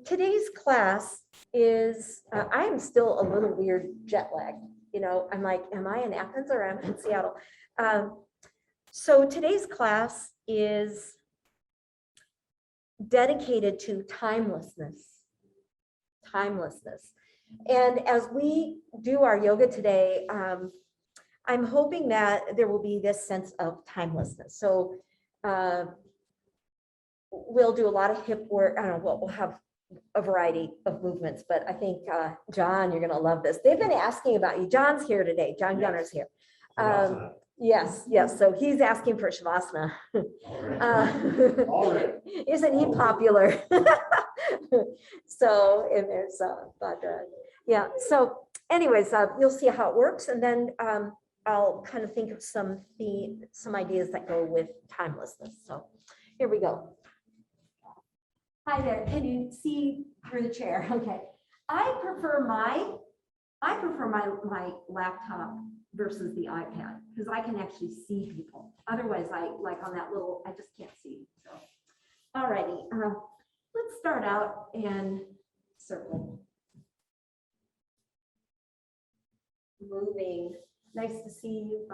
Today's class is, I am still a little weird jet lagged. You know, I'm like, am I in Athens or am I in Seattle? So today's class is dedicated to timelessness. Timelessness. And as we do our yoga today, I'm hoping that there will be this sense of timelessness. So we'll do a lot of hip work. I don't know, we'll have a variety of movements, but I think, John, you're going to love this. They've been asking about you. John's here today. John Gunner's here. Yes. So he's asking for Shavasana. Isn't he popular? So, and there's, yeah. So anyways, you'll see how it works. And then I'll kind of think of some ideas that go with timelessness. So here we go. Hi there. Can you see through the chair? Okay. I prefer my laptop versus the iPad because I can actually see people. Otherwise, I like on that little, I just can't see. So, all righty. Let's start out and circle. Moving. Nice to see you,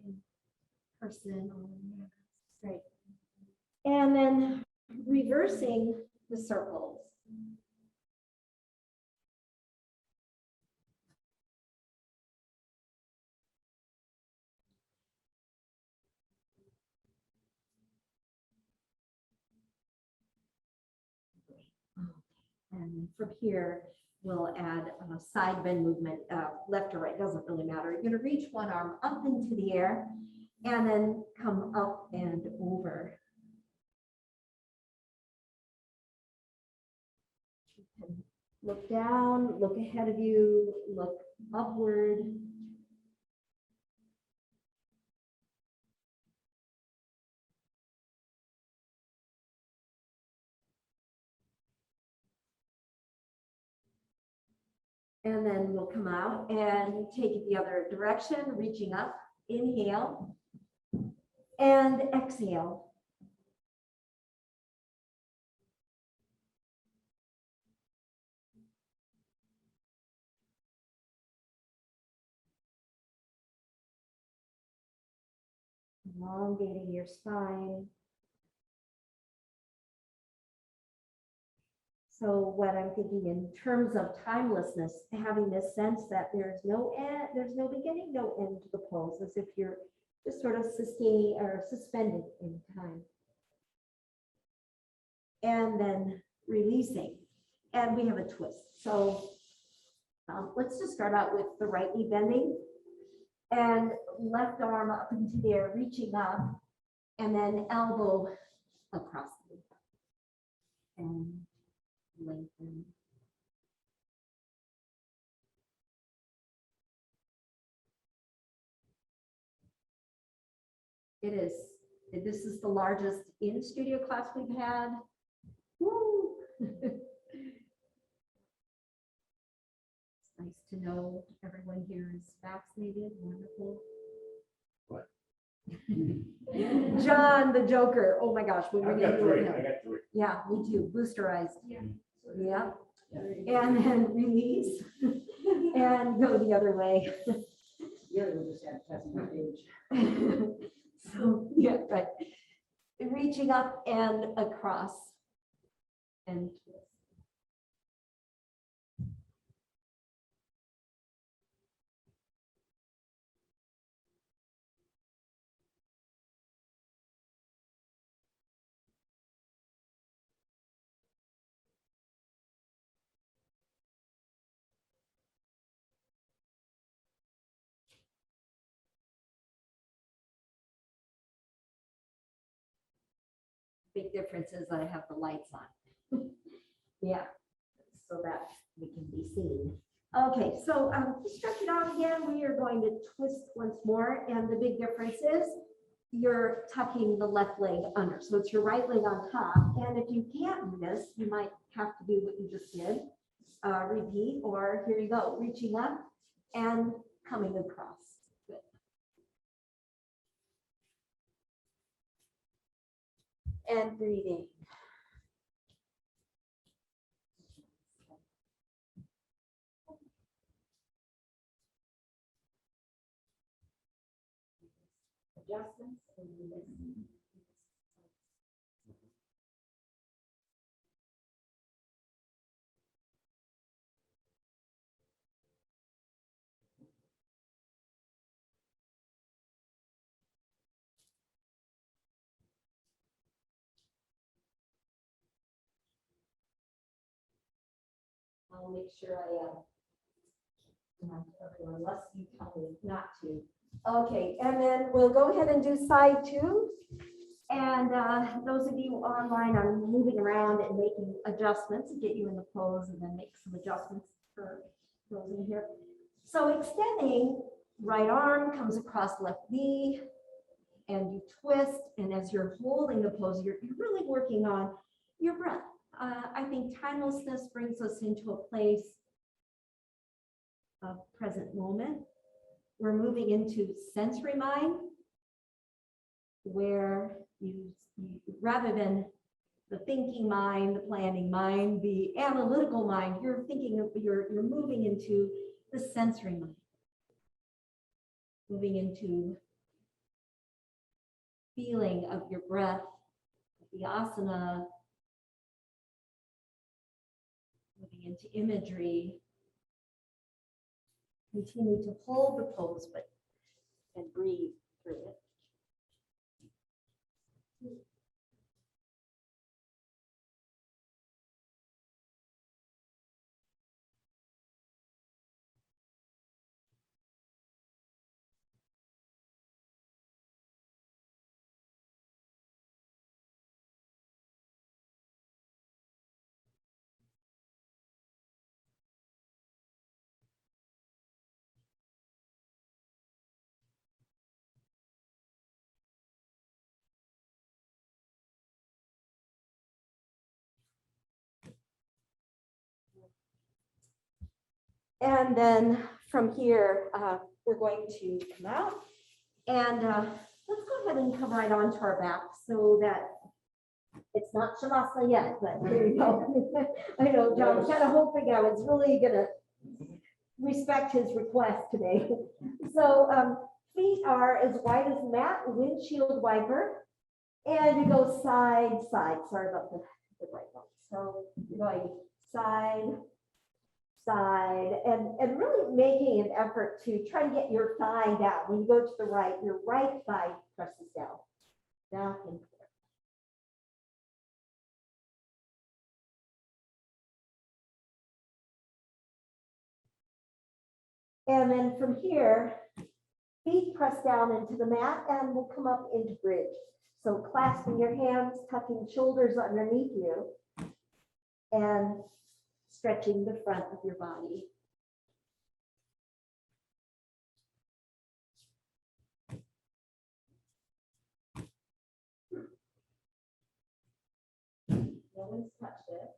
in person. Great. And then reversing the circles. And from here, we'll add a side bend movement, left or right, doesn't really matter. You're gonna reach one arm up into the air and then come up and over. Look down, look ahead of you, look upward. And then we'll come out and take it the other direction, reaching up, inhale, and exhale. Elongating your spine. So what I'm thinking in terms of timelessness, having this sense that there's no end, there's no beginning, no end to the pose, as if you're just sort of sustaining or suspended in time. And then releasing. And we have a twist. So let's just start out with the right knee bending and left arm up into the air, reaching up, and then elbow across the knee. And lengthen. This is the largest in-studio class we've had. Woo! It's nice to know everyone here is vaccinated. Wonderful. What? John, the Joker. Oh my gosh. I got three. Yeah, me too. Boosterized. Yeah. And then release and go the other way. Yeah, we'll just have testing age. So, yeah, right. Reaching up and across and twist. Big difference is I have the lights on. Yeah, so that we can be seen. Okay, so stretch it out again. We are going to twist once more, and the big difference is you're tucking the left leg under. So it's your right leg on top. And if you can't do this, you might have to do what you just did. Repeat, or here you go, reaching up and coming across. Good. And breathing. Adjustments. And release. I'll make sure unless you tell me not to. Okay, and then we'll go ahead and do side two. And those of you online, I'm moving around and making adjustments to get you in the pose and then make some adjustments for those in here. So extending, right arm comes across left knee and you twist. And as you're holding the pose, you're really working on your breath. I think timelessness brings us into a place of present moment. We're moving into sensory mind, where you rather than the thinking mind, the planning mind, the analytical mind, you're thinking of you're moving into the sensory mind, moving into feeling of your breath, the asana, moving into imagery. Continue to hold the pose, but and breathe through it. And then from here, we're going to come out and let's go ahead and come right onto our back so that it's not Shavasana yet, but here we go. I know John's kind of hoping I was really gonna respect his request today. So feet are as wide as mat, windshield wiper, and you go side, side. Sorry about the right one. So you're going side, side, and really making an effort to try to get your thigh down. When you go to the right, your right thigh presses down, back and forth. And then from here, feet press down into the mat and we'll come up into bridge. So clasping your hands, tucking shoulders underneath you, and stretching the front of your body. No one's touched it.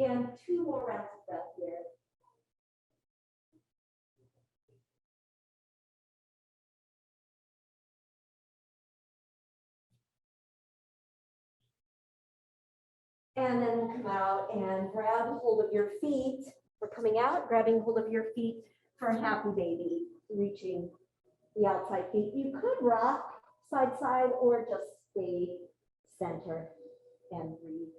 And two more rounds of breath here. And then we'll come out and grab hold of your feet. We're coming out, grabbing hold of your feet for a happy baby, reaching the outside feet. You could rock side side or just stay center and breathe.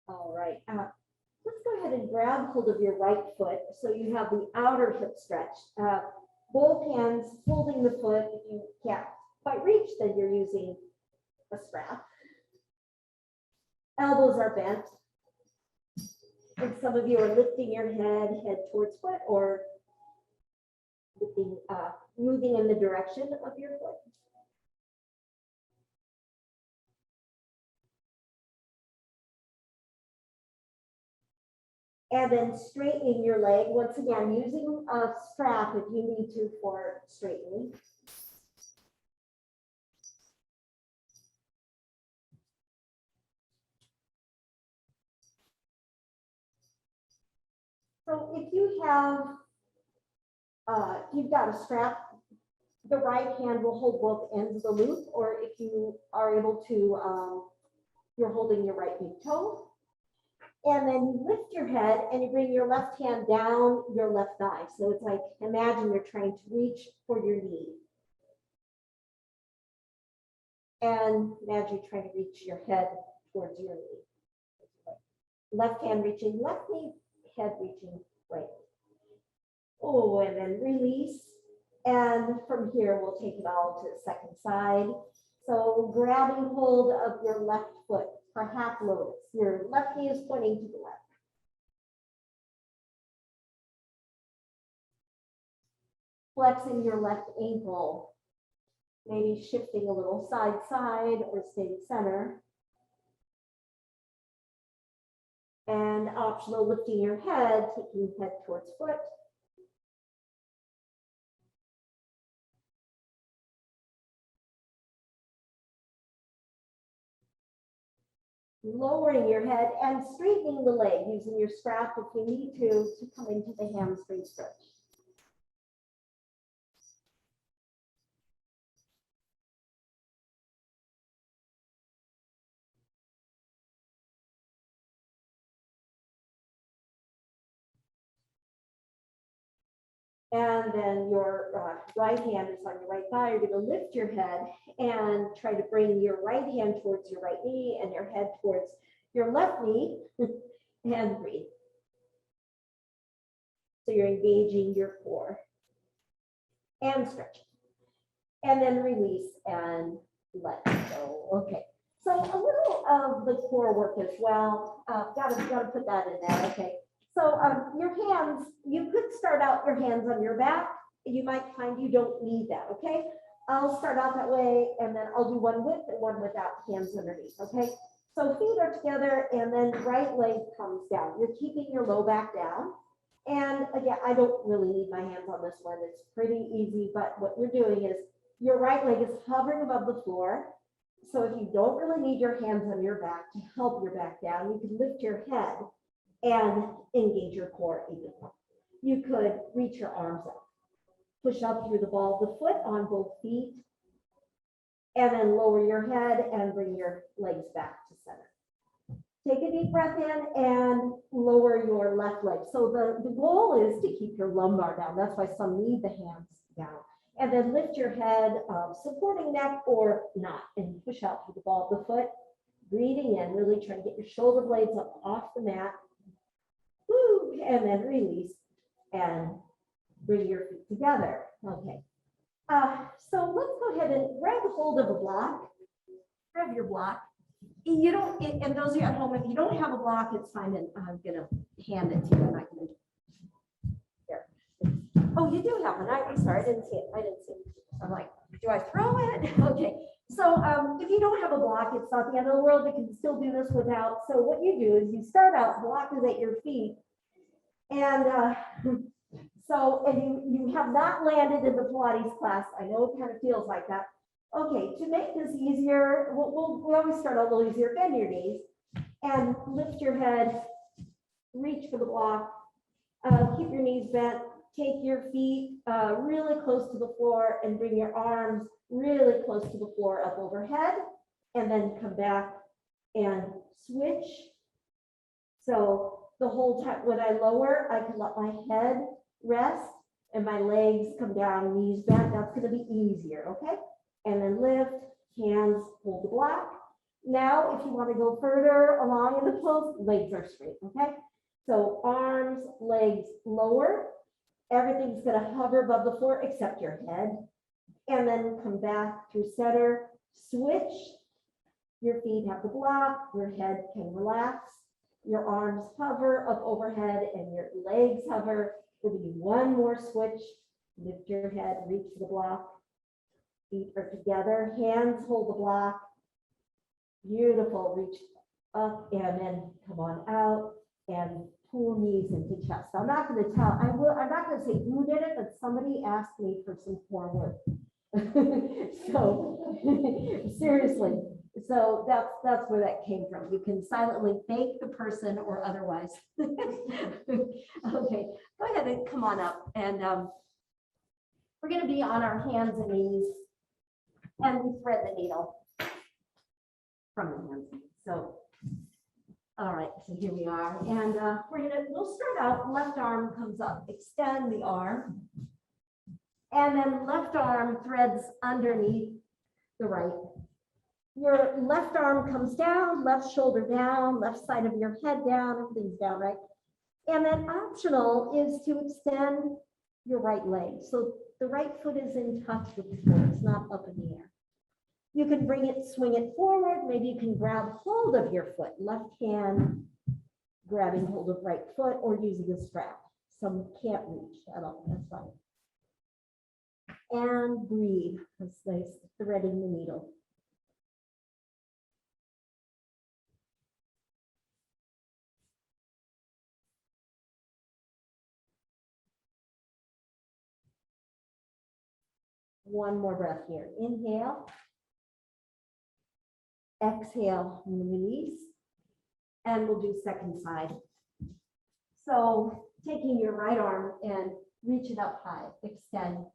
All right, let's go ahead and grab hold of your right foot so you have the outer hip stretched. Both hands holding the foot. If you can't quite reach, then you're using a strap. Elbows are bent. And some of you are lifting your head towards foot or moving in the direction of your foot. And then straightening your leg, once again, using a strap if you need to for straightening. So if you have, you've got a strap, the right hand will hold both ends of the loop, or if you are able to, you're holding your right big toe. And then you lift your head and you bring your left hand down your left thigh. So it's like, imagine you're trying to reach for your knee. And imagine you're trying to reach your head towards your knee. Left hand reaching left knee, head reaching right. Oh, and then release. And from here, we'll take it all to the second side. So grabbing hold of your left foot for half lotus. Your left knee is pointing to the left. Flexing your left ankle, maybe shifting a little side or staying center. And optional lifting your head, taking head towards foot. Lowering your head and straightening the leg using your strap if you need to come into the hamstring stretch. And then your right hand is on your right thigh. You're going to lift your head and try to bring your right hand towards your right knee and your head towards your left knee and breathe. So you're engaging your core and stretching. And then release and let go. Okay. So a little of the core work as well. Gotta put that in there. Okay. So your hands, you could start out your hands on your back. You might find you don't need that, okay? I'll start out that way, and then I'll do one with and one without, hands underneath, okay? So feet are together, and then right leg comes down. You're keeping your low back down. And again, I don't really need my hands on this one. It's pretty easy, but what you're doing is your right leg is hovering above the floor. So if you don't really need your hands on your back to help your back down, you can lift your head and engage your core even more. You could reach your arms up, push up through the ball of the foot on both feet, and then lower your head and bring your legs back to center. Take a deep breath in and lower your left leg. So the goal is to keep your lumbar down. That's why some need the hands down. And then lift your head, supporting neck or not, and push out through the ball of the foot. Breathing in, really trying to get your shoulder blades up off the mat. Woo, and then release and bring your feet together. Okay. So let's go ahead and grab hold of a block. Grab your block. You don't, and those of you at home, if you don't have a block, it's fine. And I'm gonna hand it to you. I'm not gonna. There. Oh, you do have one. I'm sorry, I didn't see it. I'm like, do I throw it? Okay. So if you don't have a block, it's not the end of the world. You can still do this without. So what you do is you start out, block is at your feet. And you have not landed in the Pilates class. I know it kind of feels like that. Okay, to make this easier, we'll always start a little easier. Bend your knees and lift your head, reach for the block, keep your knees bent, take your feet really close to the floor and bring your arms really close to the floor up overhead, and then come back and switch. So the whole time when I lower, I can let my head rest and my legs come down, knees bent. That's going to be easier, okay? And then lift, hands hold the block. Now, if you want to go further along in the pose, legs are straight, okay? So arms, legs lower. Everything's going to hover above the floor except your head. And then come back through center, switch. Your feet have the block, your head can relax. Your arms hover up overhead and your legs hover. We'll do one more switch. Lift your head, reach for the block. Feet are together, hands hold the block. Beautiful, reach up and then come on out and pull knees into chest. I'm not going to tell, I'm not going to say who did it, but somebody asked me for some form work. So seriously, so that's where that came from. You can silently thank the person or otherwise. Okay, go ahead and come on up, and we're going to be on our hands and knees, and we thread the needle from the hands. So, all right, so here we are, and we'll start out. Left arm comes up, extend the arm, and then left arm threads underneath the right. Your left arm comes down, left shoulder down, left side of your head down, everything's down, right? And then optional is to extend your right leg. So the right foot is in touch with the floor, it's not up in the air. You can bring it, swing it forward. Maybe you can grab hold of your foot, left hand grabbing hold of right foot or using a strap. Some can't reach at all, that's fine. And breathe, that's nice, threading the needle. One more breath here. Inhale. Exhale, release. And we'll do second side. So taking your right arm and reach it up high, extend.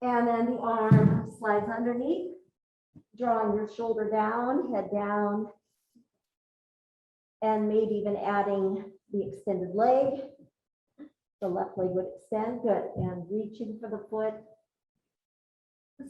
And then the arm slides underneath, drawing your shoulder down, head down, and maybe even adding the extended leg. The left leg would extend, good, and reaching for the foot.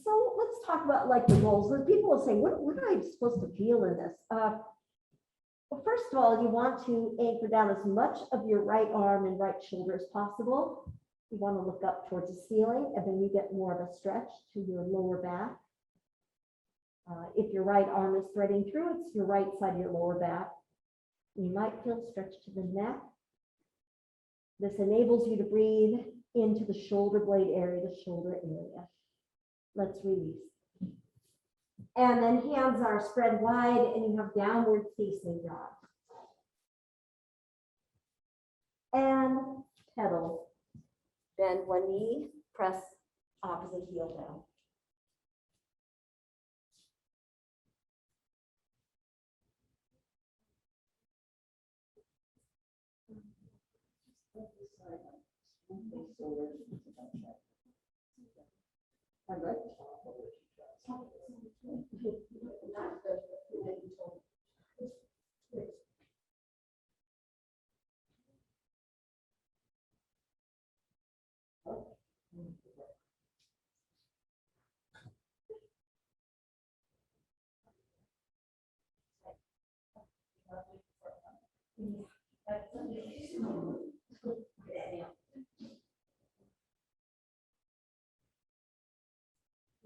So let's talk about like the goals. People will say, what am I supposed to feel in this? Well, first of all, you want to anchor down as much of your right arm and right shoulder as possible. You want to look up towards the ceiling, and then you get more of a stretch to your lower back. If your right arm is threading through, it's your right side of your lower back. You might feel stretch to the neck. This enables you to breathe into the shoulder blade area, the shoulder area. Let's release. And then hands are spread wide and you have downward facing dog. And pedal. Bend one knee, press opposite heel down.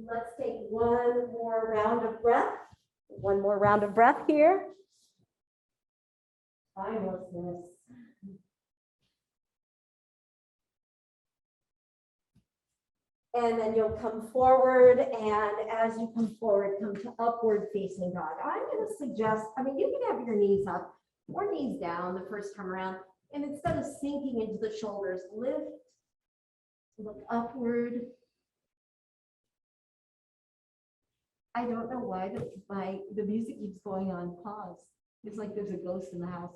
Let's take one more round of breath. One more round of breath here. Timelessness. And then you'll come forward, and as you come forward, come to upward facing dog. I'm going to suggest, you can have your knees up or knees down the first time around, and instead of sinking into the shoulders, lift, look upward. I don't know why the music keeps going on pause. It's like there's a ghost in the house.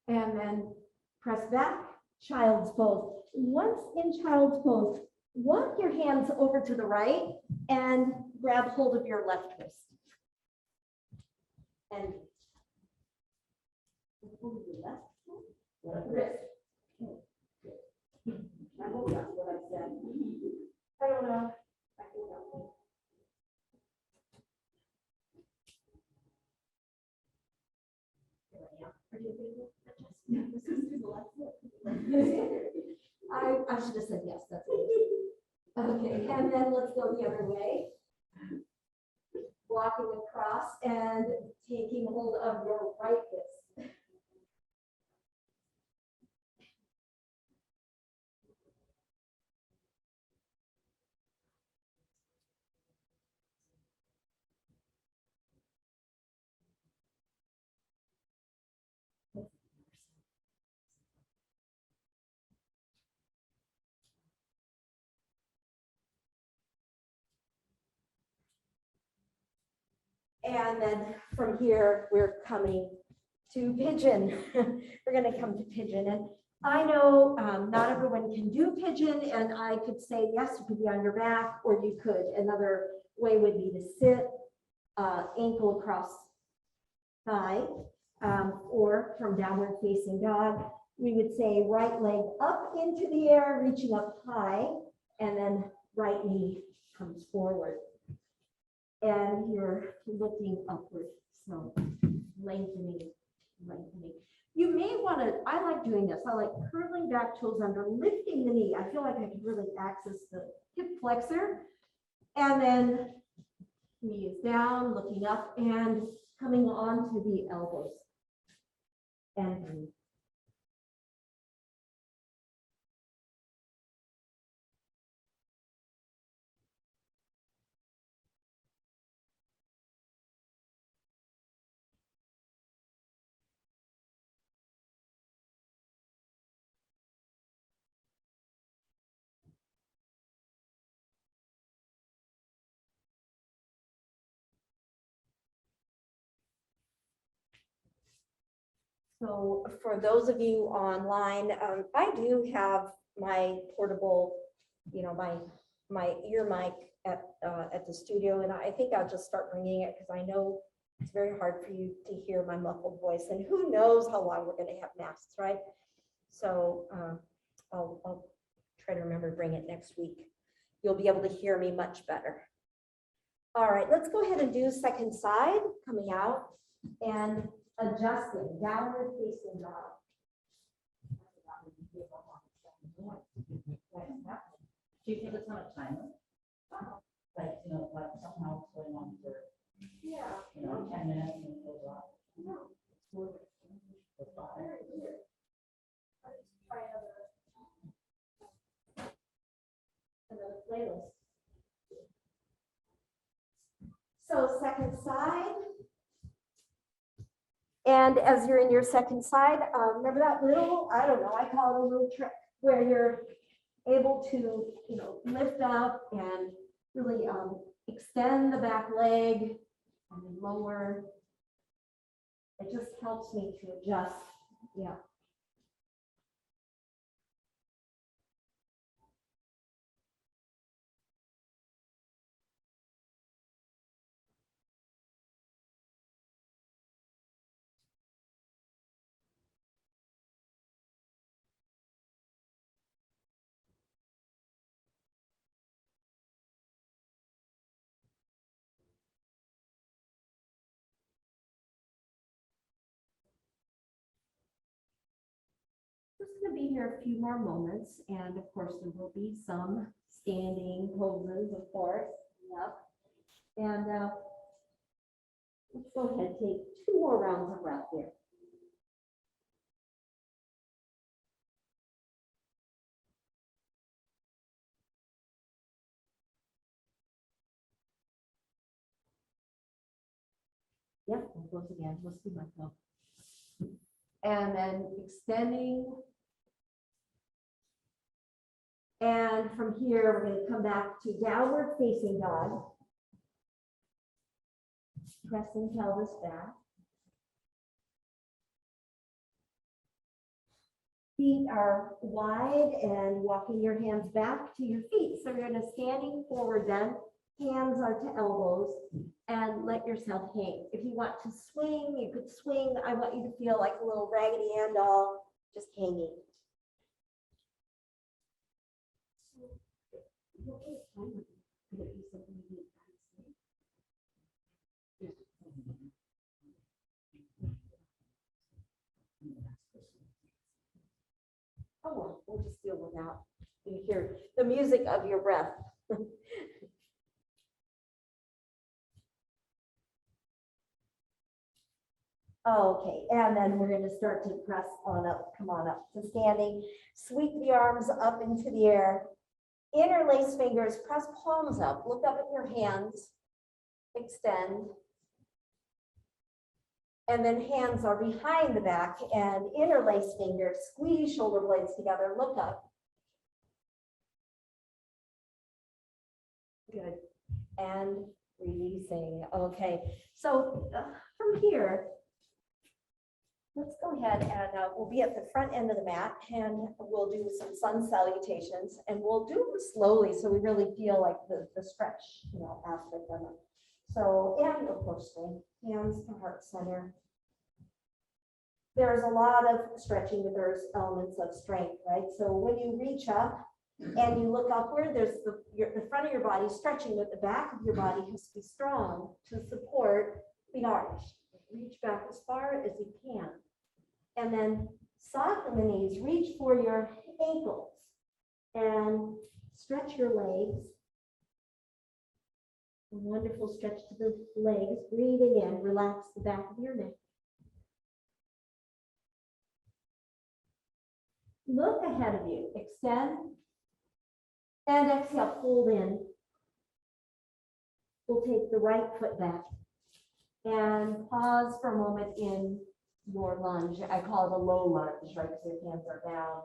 And then press back, child's pose. Once in child's pose, walk your hands over to the right and grab hold of your left wrist. And hold your left wrist. I hope that's what I said. I don't know. I can help you. I should have said yes, that's it. Okay, and then let's go the other way. Walking across and taking hold of your right wrist. And then from here, we're coming to Pigeon. We're gonna come to Pigeon. And I know not everyone can do Pigeon, and I could say, yes, you could be on your back, or you could. Another way would be to sit, ankle across thigh, or from downward facing dog. We would say right leg up into the air, reaching up high, and then right knee comes forward. And you're looking upward, so lengthening. You may want to, I like doing this. I like curling back, toes under, lifting the knee. I feel like I can really access the hip flexor. And then knee is down, looking up and coming on to the elbows. And breathe. So for those of you online, I do have my portable, my ear mic at the studio, and I think I'll just start bringing it because I know it's very hard for you to hear my muffled voice, and who knows how long we're going to have masks, right? So I'll try to remember to bring it next week. You'll be able to hear me much better. All right, let's go ahead and do second side, coming out and adjusting, downward facing dog. Do you think it's not a timer? Like, like somehow it's going on for, Yeah. 10 minutes and it goes off? No. It's fine. Very weird. Let's try another playlist. So second side. And as you're in your second side, remember that little, I don't know, I call it a little trick where you're able to, lift up and really extend the back leg and then lower. It just helps me to adjust. Yeah. Just going to be here a few more moments, and of course there will be some standing poses, of course. Yep. And let's go ahead and take 2 more rounds of breath here. Yep, it goes again. Let's do myself. And then extending. And from here, we're going to come back to downward facing dog. Pressing pelvis back. Feet are wide and walking your hands back to your feet. So you're going to standing forward then. Hands are to elbows and let yourself hang. If you want to swing, you could swing. I want you to feel like a little Raggedy Ann doll, just hanging. Oh, well, we'll just deal with that. You hear the music of your breath. Okay, and then we're going to start to press on up, come on up to standing. Sweep the arms up into the air. Interlace fingers, press palms up, look up at your hands, extend. And then hands are behind the back and interlace fingers, squeeze shoulder blades together, look up. Good. And releasing. Okay, so from here, let's go ahead and we'll be at the front end of the mat and we'll do some sun salutations and we'll do them slowly so we really feel like the stretch, aspect of it. So, and of course, swing hands to heart center. There's a lot of stretching, but there's elements of strength, right? So when you reach up and you look upward, there's the front of your body stretching, but the back of your body has to be strong to support the arch. Reach back as far as you can. And then soften the knees, reach for your ankles and stretch your legs. A wonderful stretch to the legs. Breathing in, relax the back of your neck. Look ahead of you, extend, and exhale, fold in. We'll take the right foot back and pause for a moment in your lunge. I call it a low lunge, right, because your hands are down.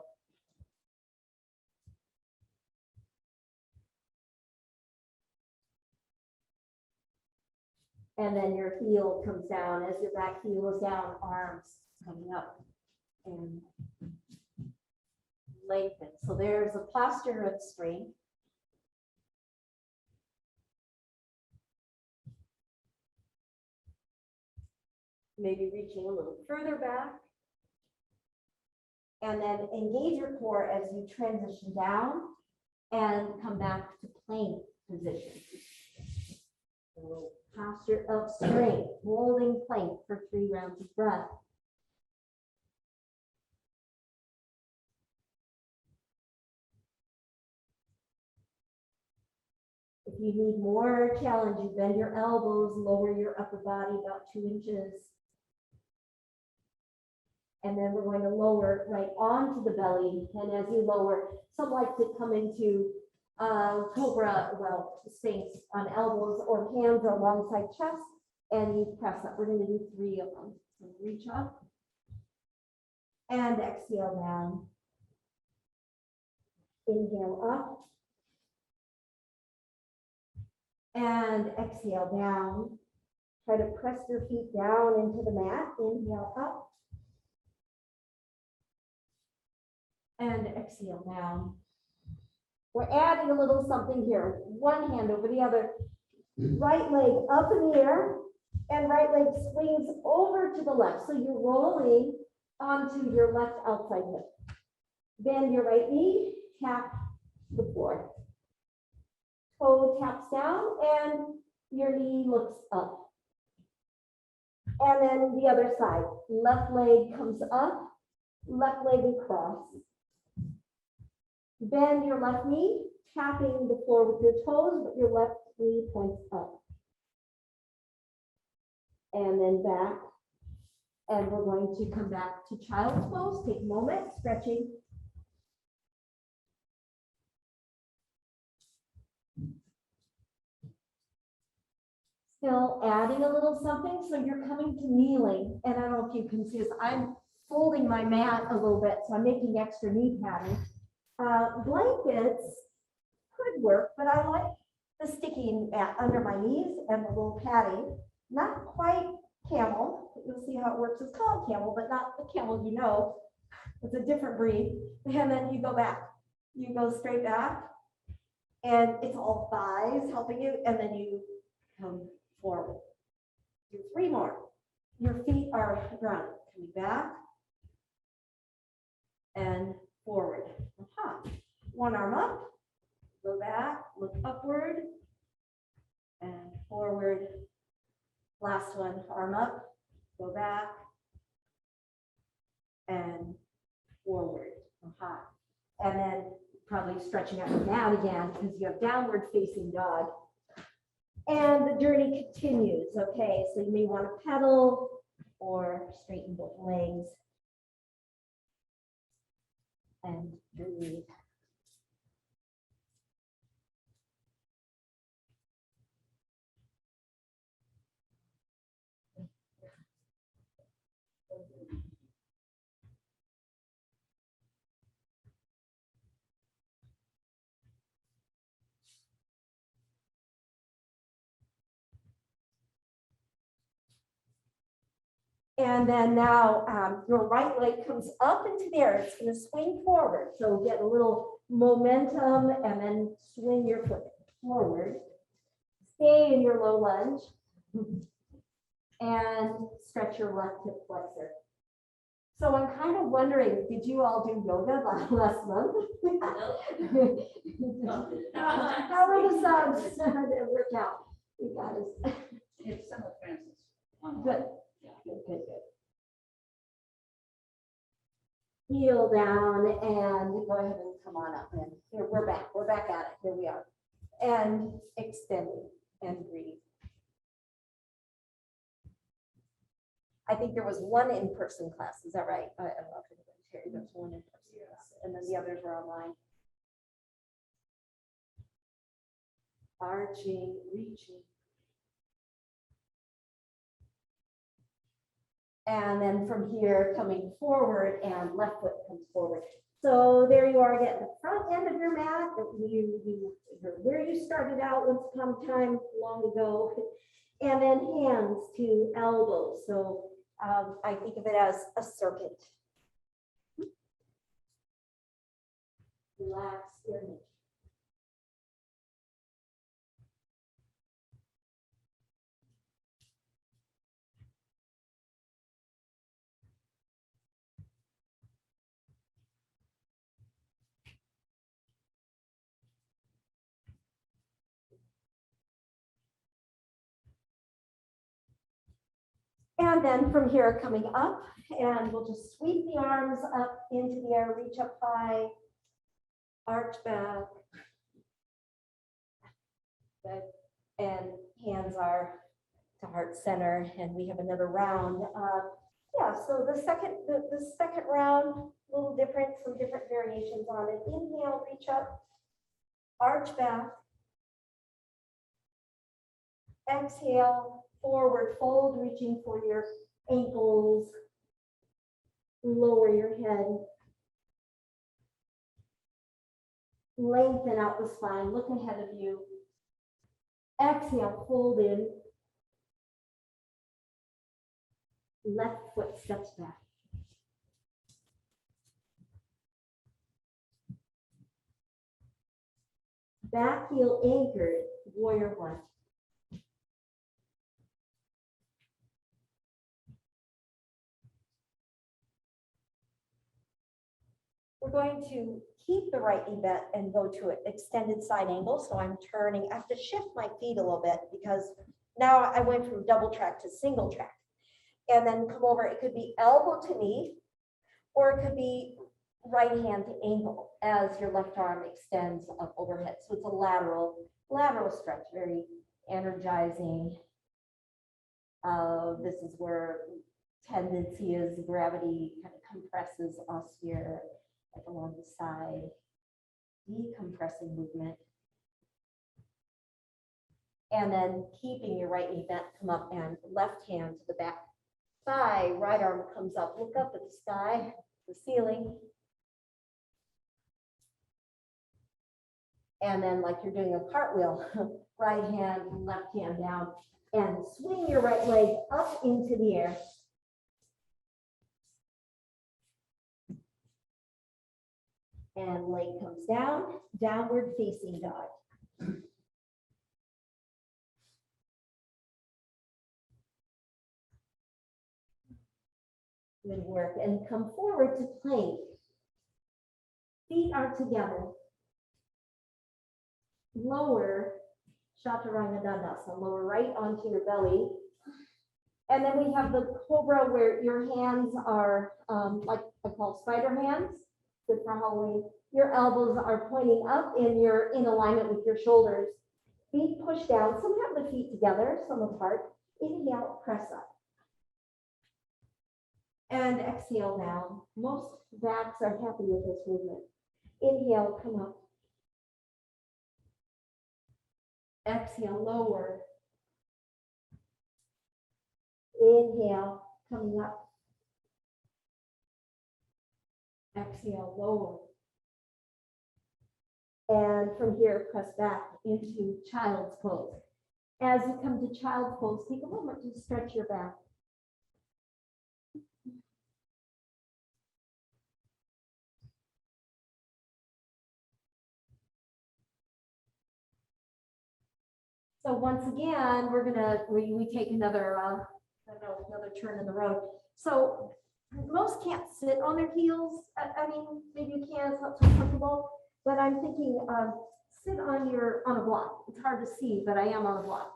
And then your heel comes down. As your back heel is down, arms coming up and lengthen. So there's a posture of strength. Maybe reaching a little further back. And then engage your core as you transition down and come back to plank position. A little posture of strength, holding plank for 3 rounds of breath. If you need more challenge, you bend your elbows, lower your upper body about 2 inches. And then we're going to lower right onto the belly. And as you lower, some like to come into Cobra, well, Sphinx on elbows or hands alongside chest, and you press up. We're going to do 3 of them. So reach up and exhale down. Inhale up and exhale down. Try to press your feet down into the mat. Inhale up and exhale down. We're adding a little something here. One hand over the other. Right leg up in the air and right leg swings over to the left. So you're rolling onto your left outside hip. Bend your right knee, tap the floor. Toe taps down and your knee looks up. And then the other side. Left leg comes up, left leg across. Bend your left knee, tapping the floor with your toes, but your left knee points up. And then back. And we're going to come back to child's pose. Take a moment, stretching. Still adding a little something. So you're coming to kneeling. And I don't know if you can see this. I'm folding my mat a little bit, so I'm making extra knee padding. Blankets could work, but I like the sticking mat under my knees and the little padding. Not quite camel. You'll see how it works. It's called camel, but not the camel you know. It's a different breed. And then you go back. You go straight back. And it's all thighs helping you. And then you come forward. Do 3 more. Your feet are grounded. Coming back. And forward. One arm up, go back, look upward, and forward. Last one, arm up, go back, and forward. And then probably stretching out and down again because you have downward facing dog. And the journey continues, okay? So you may want to pedal or straighten both legs. And breathe. And then now your right leg comes up into the air. It's going to swing forward. So get a little momentum and then swing your foot forward. Stay in your low lunge and stretch your left hip flexor. So I'm kind of wondering, did you all do yoga last month? How were the sounds? It worked out. You guys. It's some of Francis. Good. Good. Heel down and go ahead and come on up. And here we're back. We're back at it. Here we are. And extending and breathe. I think there was one in-person class. Is that right? I don't know if anybody's here. There's one in-person class, and then the others were online. Arching, reaching. And then from here, coming forward and left foot comes forward. So there you are, get the front end of your mat. You're where you started out once upon a time long ago. And then hands to elbows. So I think of it as a circuit. Relax your neck. And then from here, coming up, and we'll just sweep the arms up into the air, reach up high, arch back. Good. And hands are to heart center, and we have another round. Yeah, so the second round, a little different, some different variations on it. Inhale, reach up, arch back. Exhale, forward fold, reaching for your ankles. Lower your head. Lengthen out the spine, look ahead of you. Exhale, fold in. Left foot steps back. Back heel anchored, warrior one. We're going to keep the right knee bent and go to an extended side angle. So I'm turning, I have to shift my feet a little bit because now I went from double track to single track. And then come over, it could be elbow to knee, or it could be right hand to ankle as your left arm extends up overhead. So it's a lateral stretch, very energizing. This is where tendency is gravity kind of compresses us here, like along the side, decompressing movement. And then keeping your right knee bent, come up and left hand to the back thigh, right arm comes up, look up at the sky, the ceiling. And then like you're doing a cartwheel, right hand, left hand down, and swing your right leg up into the air. And leg comes down, downward facing dog. Good work. And come forward to plank. Feet are together. Lower Chaturanga Dandasana, lower right onto your belly. And then we have the Cobra where your hands are like I call spider hands. Good for Halloween. Your elbows are pointing up and you're in alignment with your shoulders. Feet push down. Some have the feet together, some apart. Inhale, press up. And exhale down. Most backs are happy with this movement. Inhale, come up. Exhale, lower. Inhale, coming up. Exhale, lower. And from here, press back into child's pose. As you come to child's pose, take a moment to stretch your back. So once again, we take another, I don't know, another turn in the road. So most can't sit on their heels. I mean, maybe you can, it's not so comfortable, but I'm thinking, sit on a block. It's hard to see, but I am on a block.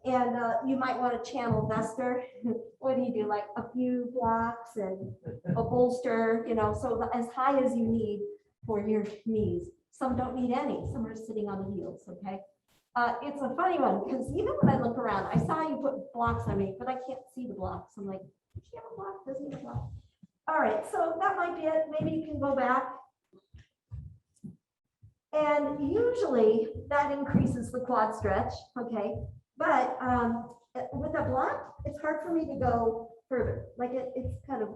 And you might want to channel Vester. What do you do? Like a few blocks and a bolster, so as high as you need for your knees. Some don't need any. Some are sitting on the heels, okay? It's a funny one because even when I look around, I saw you put blocks on me, but I can't see the blocks. I'm like, does she have a block? Doesn't have a block. All right, so that might be it. Maybe you can go back. And usually that increases the quad stretch, okay? But with a block, it's hard for me to go further. Like it's kind of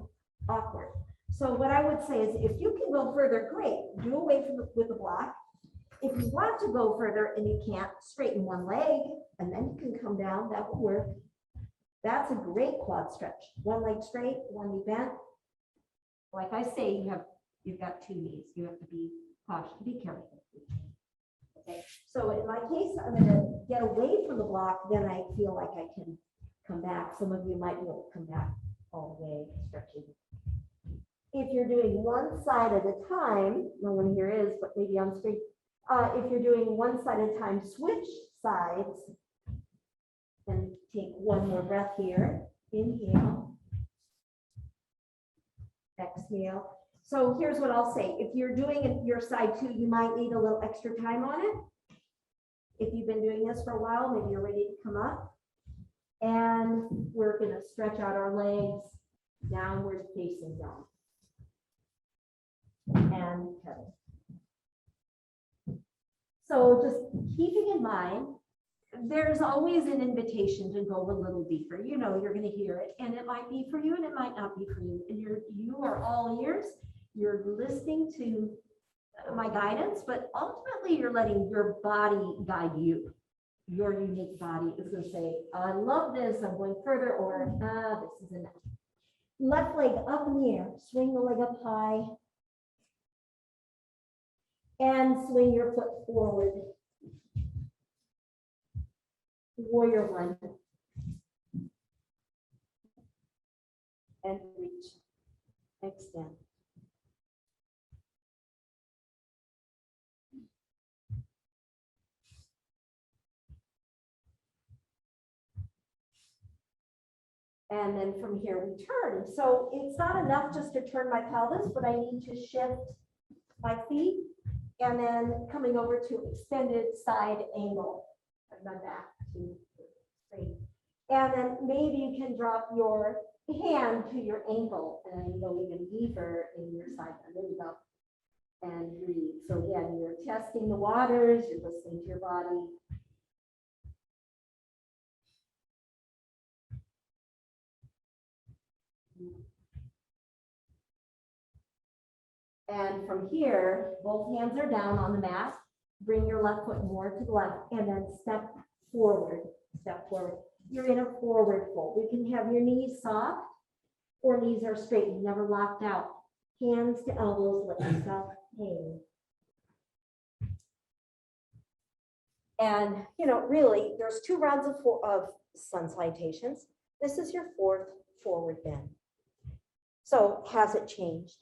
awkward. So what I would say is if you can go further, great. Do away with the block. If you want to go further and you can't, straighten one leg and then you can come down. That will work. That's a great quad stretch. One leg straight, one knee bent. Like I say, you've got two knees. You have to be cautious, be careful. Okay. So in my case, I'm going to get away from the block. Then I feel like I can come back. Some of you might be able to come back all the way, stretching. If you're doing one side at a time, no one here is, but maybe on screen. If you're doing one side at a time, switch sides and take one more breath here. Inhale. Exhale. So here's what I'll say. If you're doing your side too, you might need a little extra time on it. If you've been doing this for a while, maybe you're ready to come up. And we're going to stretch out our legs, downward facing dog. And pedal. So just keeping in mind, there's always an invitation to go a little deeper. You're going to hear it, and it might be for you, and it might not be for you. And you are all ears. You're listening to my guidance, but ultimately you're letting your body guide you. Your unique body is going to say, I love this, I'm going further, or this is enough. Left leg up in the air, swing the leg up high, and swing your foot forward. Warrior one. And reach. Extend. And then from here we turn. So it's not enough just to turn my pelvis, but I need to shift my feet and then coming over to extended side angle. And then back to straight. And then maybe you can drop your hand to your ankle and go even deeper in your side. And there you go. And breathe. So again, you're testing the waters, you're listening to your body. And from here, both hands are down on the mat. Bring your left foot more to the left and then step forward. Step forward. You're in a forward fold. You can have your knees soft or knees are straight, never locked out. Hands to elbows, let yourself hang. And, really, there's 2 rounds of sun salutations. This is your 4th forward bend. So has it changed?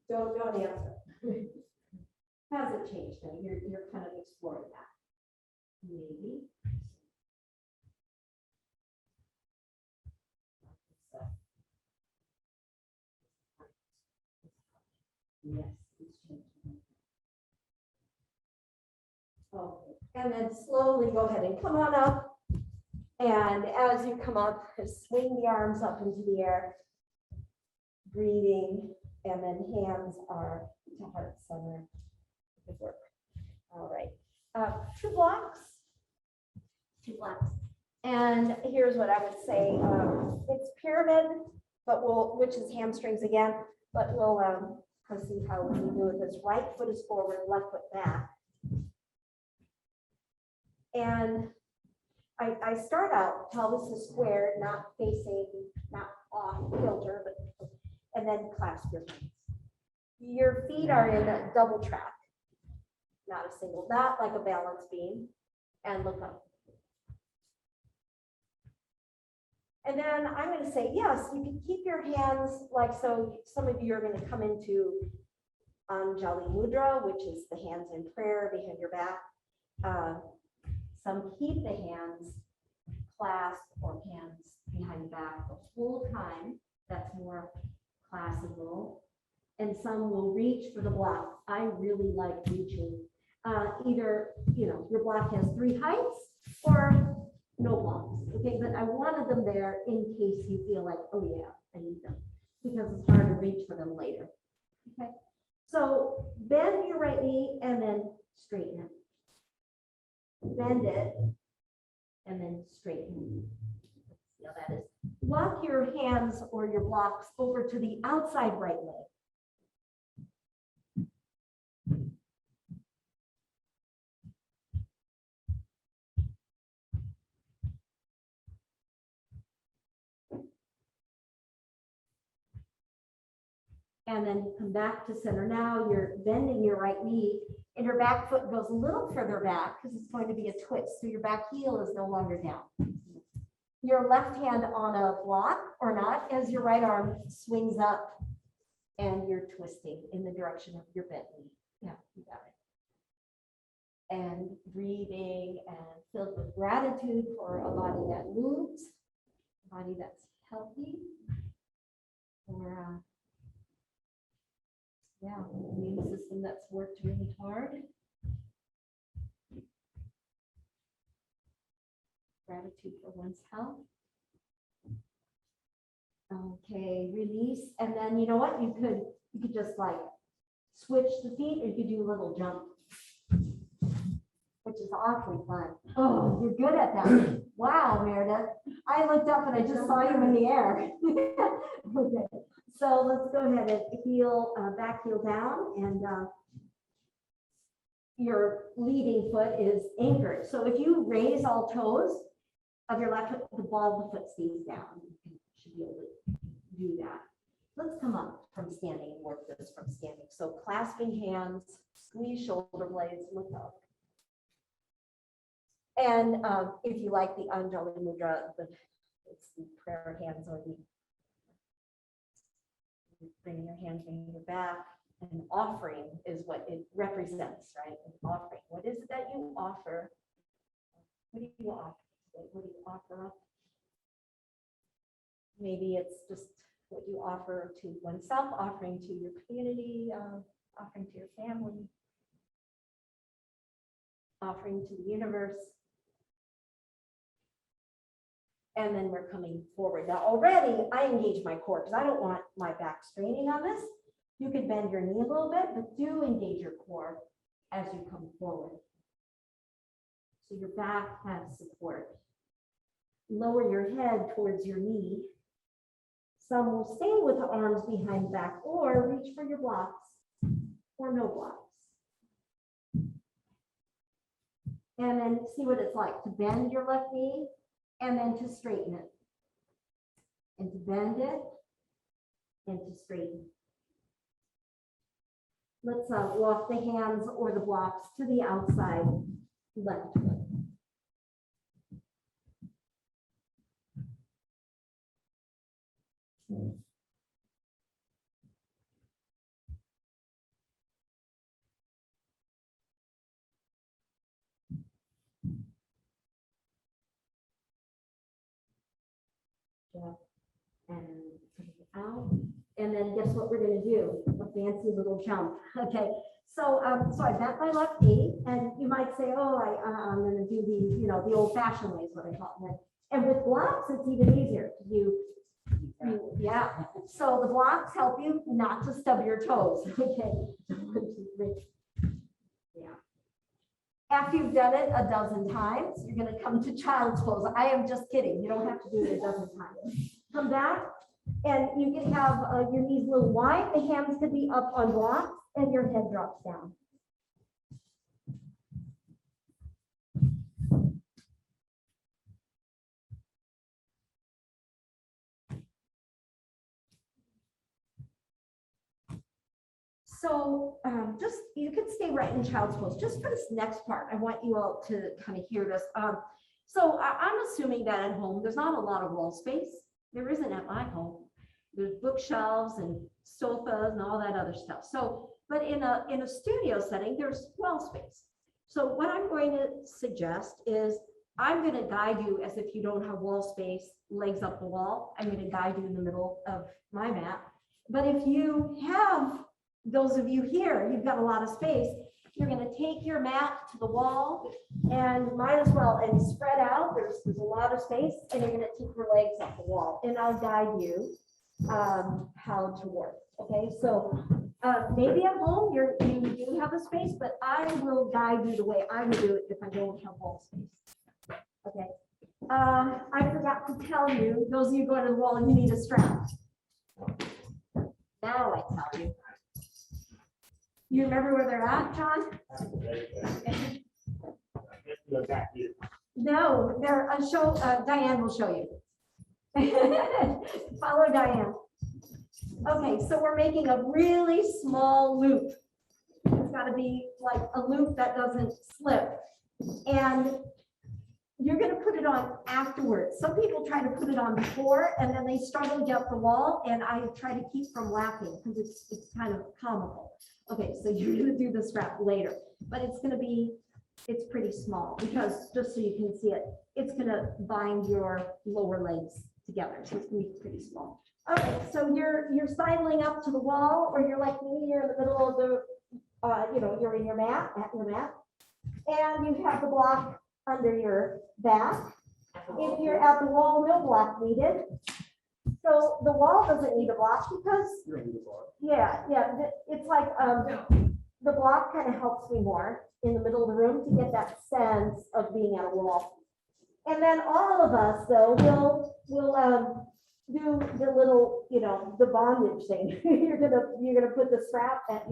Don't answer. Has it changed? You're kind of exploring that. Maybe. Yes, it's changed. Okay, and then slowly go ahead and come on up. And as you come up, swing the arms up into the air, breathing, and then hands are to heart center. Good work. All right, 2 blocks. 2 blocks. And here's what I would say. It's pyramid, but which is hamstrings again, but we'll see how we do it. This right foot is forward, left foot back. And I start out, pelvis is squared, not facing, not off kilter, but and then clasp your hands. Your feet are in a double track, not a single, not like a balance beam. and look up. And then I'm going to say, yes, you can keep your hands like so. Some of you are going to come into Anjali Mudra, which is the hands in prayer behind your back. Some keep the hands clasped or hands behind the back the whole time. That's more classical. And some will reach for the block. I really like reaching. Either, your block has 3 heights or no blocks. Okay, but I wanted them there in case you feel like, oh yeah, I need them, because it's hard to reach for them later. Okay, so bend your right knee and then straighten it. Bend it and then straighten. Let's see how that is. Walk your hands or your blocks over to the outside right leg. And then come back to center. Now you're bending your right knee and your back foot goes a little further back because it's going to be a twist. So your back heel is no longer down. Your left hand on a block or not as your right arm swings up and you're twisting in the direction of your bent knee. Yeah, you got it. And breathing and filled with gratitude for a body that moves, a body that's healthy, or immune system that's worked really hard. Gratitude for one's health. Okay, release. And then you know what? You could just like switch the feet, or you could do a little jump, which is awfully fun. Oh, you're good at that. Wow, Meredith. I looked up and I just saw you in the air. Okay. So let's go ahead and heel, back heel down, and your leading foot is anchored. So if you raise all toes of your left foot, the ball of the foot stays down. You should be able to do that. Let's come up from standing and work this from standing. So clasping hands, squeeze shoulder blades, look up. And if you like the Anjali Mudra, it's the prayer hands or the bring your hands behind your back. An offering is what it represents, right? An offering. What is it that you offer? What do you offer? What do you offer up? Maybe it's just what you offer to oneself, offering to your community, offering to your family, offering to the universe. And then we're coming forward. Now already I engage my core because I don't want my back straining on this. You could bend your knee a little bit, but do engage your core as you come forward. So your back has support. Lower your head towards your knee. Some will stay with the arms behind the back or reach for your blocks or no blocks. And then see what it's like to bend your left knee and then to straighten it. And to bend it and to straighten. Let's walk the hands or the blocks to the outside left foot. And out. And then guess what we're going to do? A fancy little jump. Okay. So, so I bent my left knee, and you might say, oh, I'm going to do the, the old fashioned way is what I call it. And with blocks, it's even easier. Yeah. So the blocks help you not to stub your toes. Okay. Yeah. After you've done it a dozen times, you're going to come to child's pose. I am just kidding. You don't have to do it a dozen times. Come back, and you can have your knees a little wide. The hands could be up on blocks, and your head drops down. So just, you can stay right in child's pose. Just for this next part, I want you all to kind of hear this. So I'm assuming that at home, there's not a lot of wall space. There isn't at my home. There's bookshelves and sofas and all that other stuff. So, but in a studio setting, there's wall space. So what I'm going to suggest is I'm going to guide you as if you don't have wall space, legs up the wall. I'm going to guide you in the middle of my mat. But if you have, those of you here, you've got a lot of space, you're going to take your mat to the wall and might as well and spread out. There's a lot of space, and you're going to take your legs up the wall, and I'll guide you how to work. Okay, so maybe at home you do have a space, but I will guide you the way I would do it if I don't have wall space. Okay. I forgot to tell you, those of you going to the wall, you need a strap. Now I tell you. You remember where they're at, John? No, they're a show. Diane will show you. Follow Diane. Okay, so we're making a really small loop. It's got to be like a loop that doesn't slip. And you're going to put it on afterwards. Some people try to put it on before and then they struggle to get up the wall, and I try to keep from laughing because it's kind of comical. Okay, so you're going to do the strap later, but it's pretty small because just so you can see it, it's going to bind your lower legs together. So it's going to be pretty small. Okay, so you're sidling up to the wall, or you're like me, you're in the middle of the, you're in your mat, and you have the block under your back. If you're at the wall, no block needed. So the wall doesn't need a block because, it's like the block kind of helps me more in the middle of the room to get that sense of being at a wall. And then all of us, though, will do the little, the bondage thing. you're gonna put the strap at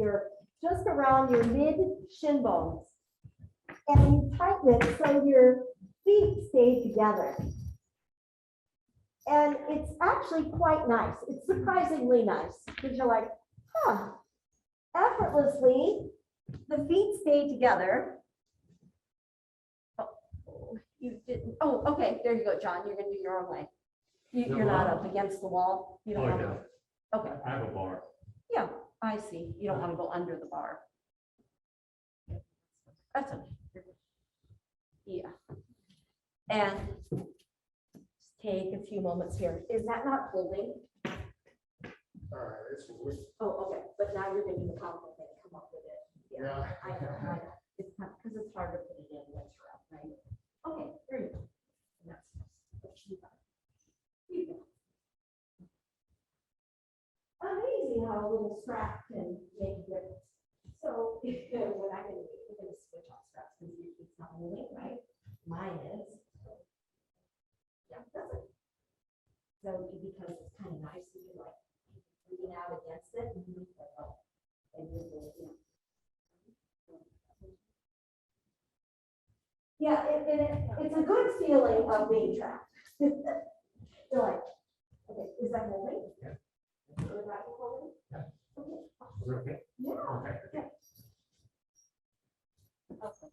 just around your mid shin bones, and you tighten it so your feet stay together. And it's actually quite nice. It's surprisingly nice because you're like, effortlessly, the feet stay together. Oh, you didn't. Oh, okay. There you go, John. You're going to do your own way. You're not up against the wall. You don't want to. Okay. I have a bar. Yeah, I see. You don't want to go under the bar. That's okay. Yeah. And take a few moments here. Is that not holding? It's weird. Oh, okay. But now you're going to do the compliment thing. Come up with it. Yeah. I know. It's because it's hard to put it in once you're up, right? Okay, there you go. And that's you go. Amazing how a little strap can make a difference. So what I'm going to do, we're going to switch off straps because it's not holding, right? Mine is. Yeah, that's it. So because it's kind of nice, you can like lean out against it and you like, oh, and you're going, yeah, it's a good feeling of being trapped. You're like, okay, is that holding? Yeah. Is that holding? Yeah. Okay. Is it okay? Yeah. Okay. Yeah. Okay.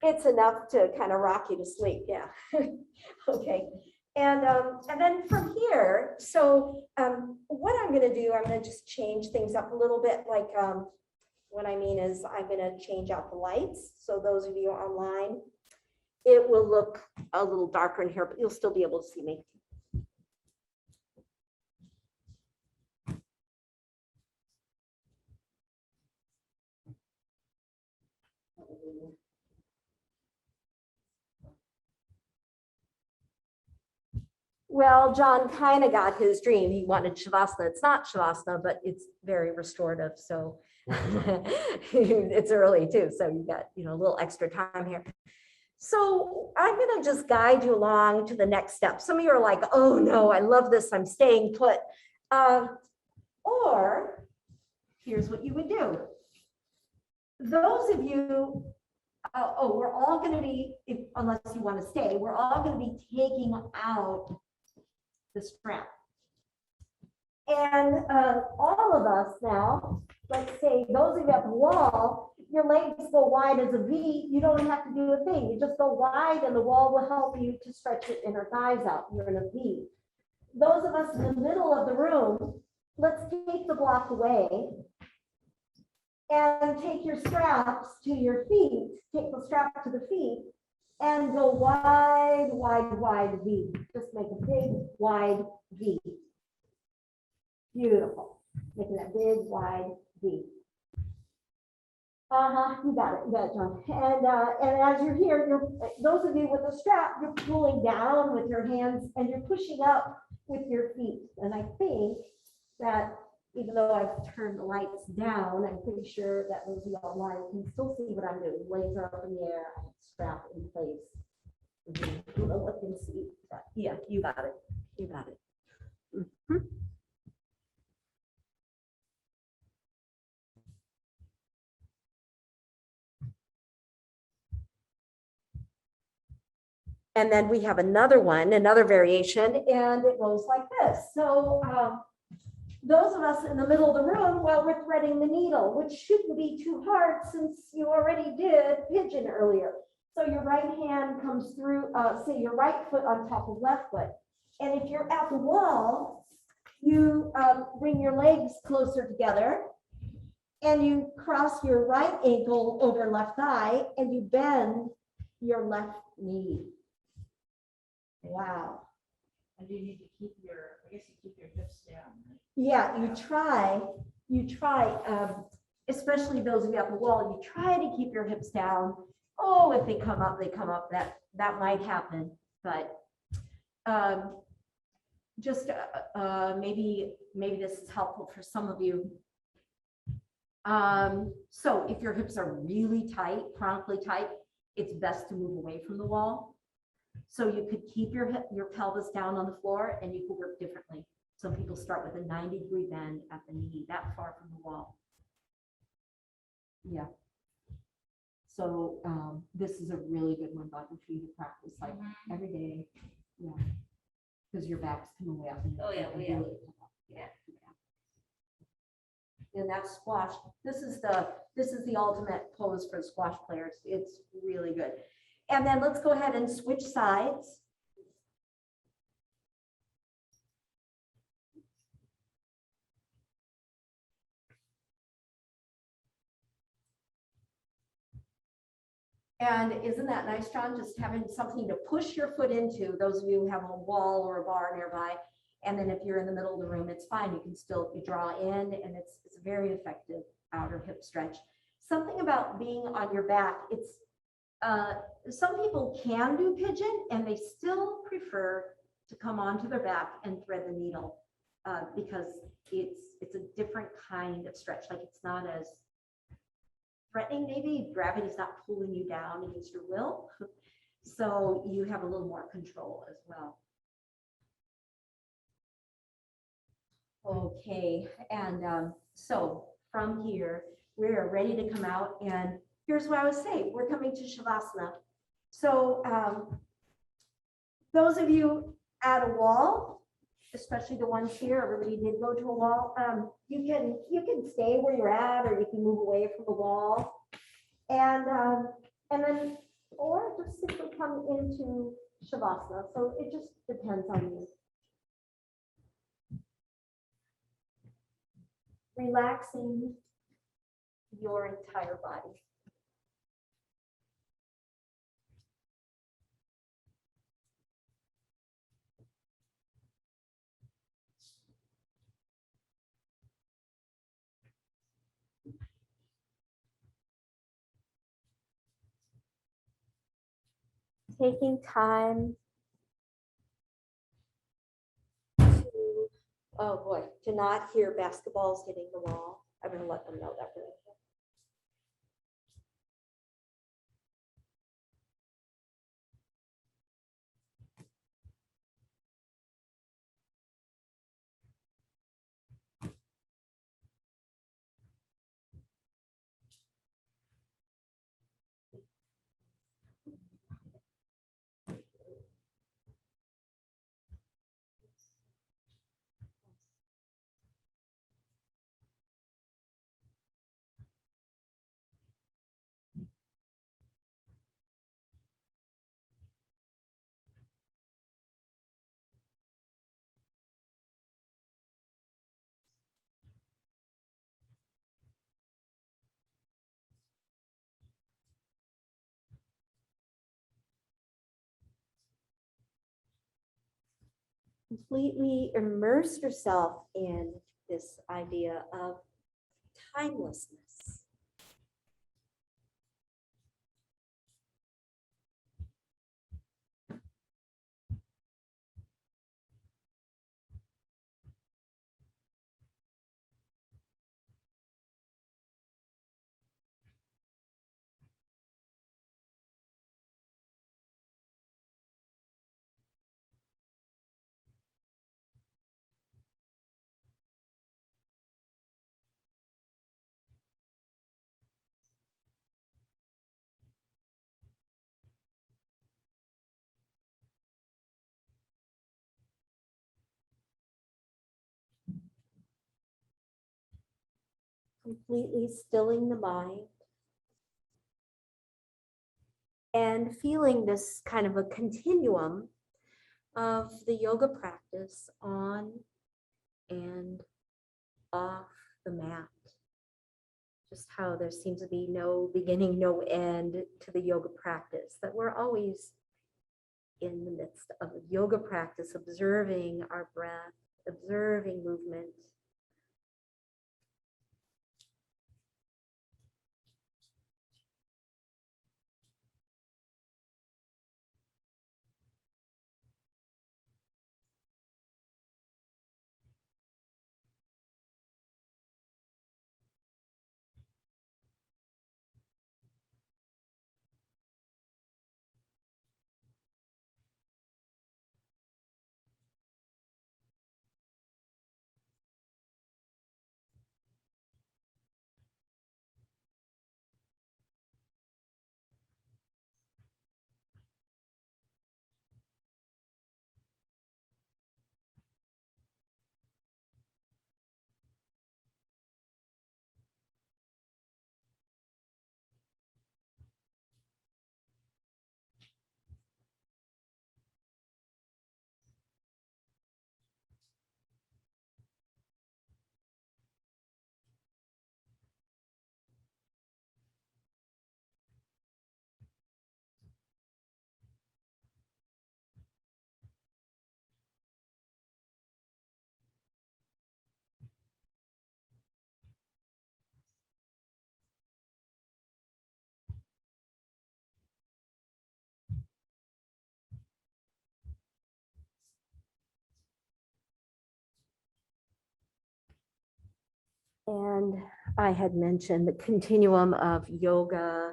It's enough to kind of rock you to sleep, yeah. Okay, and then from here, so what I'm going to do, I'm going to just change things up a little bit. Like what I mean is I'm going to change out the lights. So those of you online, it will look a little darker in here, but you'll still be able to see me. Well, John kind of got his dream. He wanted Shavasana. It's not Shavasana, but it's very restorative. So it's early too. So you got, a little extra time here. So I'm going to just guide you along to the next step. Some of you are like, oh no, I love this. I'm staying put. Or here's what you would do. Those of you, we're all going to be, unless you want to stay, we're all going to be taking out the strap. And all of us now, let's say those of you at the wall, your legs go wide as a V. You don't have to do a thing. You just go wide and the wall will help you to stretch your inner thighs out. You're in a V. Those of us in the middle of the room, let's take the block away and take your straps to your feet. Take the strap to the feet and go wide, wide, wide V. Just make a big, wide V. Beautiful. Making that big, wide V. You got it, John. And as you're here, those of you with the strap, you're pulling down with your hands and you're pushing up with your feet. And I think that even though I've turned the lights down, I'm pretty sure that those of you online can still see what I'm doing. Legs are up in the air, I have strap in place. I don't know what you can see, but yeah, you got it. You got it. Mhm. And then we have another one, another variation, and it goes like this. So those of us in the middle of the room, well, we're threading the needle, which shouldn't be too hard since you already did pigeon earlier. So your right hand comes through, say your right foot on top of left foot. And if you're at the wall, you bring your legs closer together and you cross your right ankle over left thigh and you bend your left knee. Wow. And you need to keep your, I guess you keep your hips down, right? Yeah, you try, especially those of you at the wall, you try to keep your hips down. Oh, if they come up, they come up. That might happen, but just maybe this is helpful for some of you. So if your hips are really tight, chronically tight, it's best to move away from the wall. So you could keep your pelvis down on the floor and you could work differently. Some people start with a 90-degree bend at the knee, that far from the wall. Yeah. So this is a really good one, Dr. for you to practice like every day. Yeah. Because your back's coming way up. Oh, yeah, and yeah. really come up. Yeah. And that squash, this is the ultimate pose for squash players. It's really good. And then let's go ahead and switch sides. And isn't that nice, John? Just having something to push your foot into, those of you who have a wall or a bar nearby. And then if you're in the middle of the room, it's fine. You can still draw in and it's a very effective outer hip stretch. Something about being on your back, it's some people can do pigeon and they still prefer to come onto their back and thread the needle because it's a different kind of stretch. Like it's not as threatening, maybe gravity's not pulling you down against your will. So you have a little more control as well. Okay, and so from here, we're ready to come out and here's what I was saying, we're coming to Shavasana. So those of you at a wall, especially the ones here, everybody did go to a wall, you can stay where you're at or you can move away from the wall. And then, or just simply come into Shavasana. So it just depends on you. Relaxing your entire body. Taking time to, oh boy, to not hear basketballs hitting the wall. I'm going to let them know that. Completely immerse yourself in this idea of timelessness. Completely stilling the mind and feeling this kind of a continuum of the yoga practice on and off the mat. Just how there seems to be no beginning, no end to the yoga practice, that we're always in the midst of a yoga practice, observing our breath, observing movement. And I had mentioned the continuum of yoga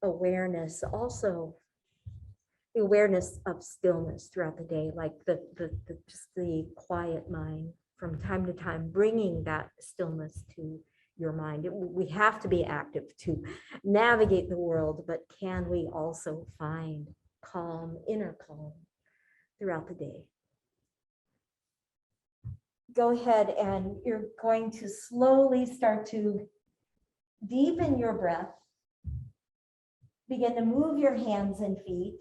awareness, also the awareness of stillness throughout the day, like just the quiet mind from time to time, bringing that stillness to your mind. We have to be active to navigate the world, but can we also find calm, inner calm throughout the day? Go ahead and you're going to slowly start to deepen your breath. Begin to move your hands and feet.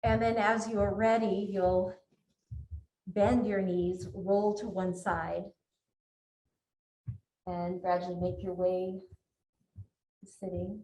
And then as you're ready, you'll bend your knees, roll to one side, and gradually make your way to sitting.